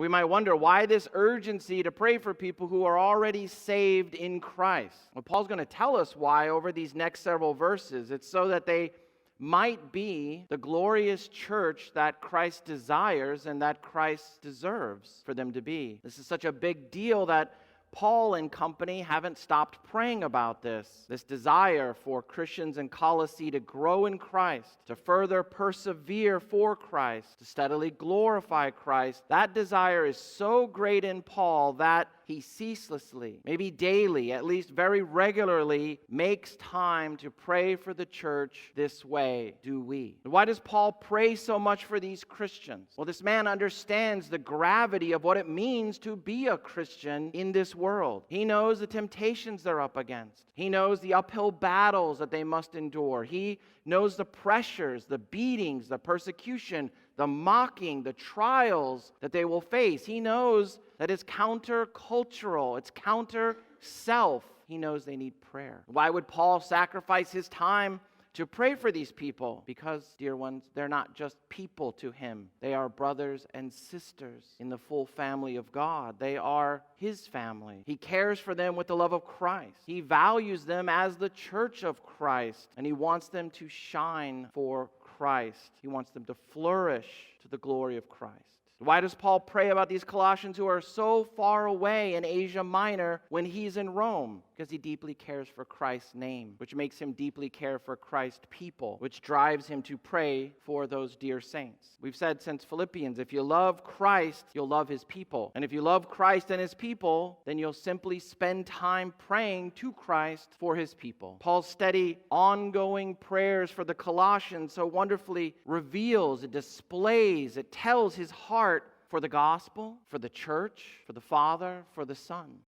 We might wonder, why this urgency to pray for people who are already saved in Christ? Well, Paul's going to tell us why over these next several verses. It's so that they might be the glorious church that Christ desires and that Christ deserves for them to be. This is such a big deal that Paul and company haven't stopped praying about this desire for Christians in Colossae to grow in Christ, to further persevere for Christ, to steadily glorify Christ. That desire is so great in Paul that he ceaselessly, maybe daily, at least very regularly, makes time to pray for the church this way. Do we? Why does Paul pray so much for these Christians? Well, this man understands the gravity of what it means to be a Christian in this world. He knows the temptations they're up against. He knows the uphill battles that they must endure. He knows the pressures, the beatings, the persecution, the mocking, the trials that they will face. He knows that it's counter-cultural, it's counter-self. He knows they need prayer. Why would Paul sacrifice his time to pray for these people? Because, dear ones, they're not just people to him. They are brothers and sisters in the full family of God. They are his family. He cares for them with the love of Christ. He values them as the church of Christ, and he wants them to shine for Christ. He wants them to flourish to the glory of Christ. Why does Paul pray about these Colossians who are so far away in Asia Minor when he's in Rome? Because he deeply cares for Christ's name, which makes him deeply care for Christ's people, which drives him to pray for those dear saints. We've said since Philippians, if you love Christ, you'll love his people. And if you love Christ and his people, then you'll simply spend time praying to Christ for his people. Paul's steady, ongoing prayers for the Colossians so wonderfully reveals, it displays, it tells his heart for the gospel, for the church, for the Father, for the Son.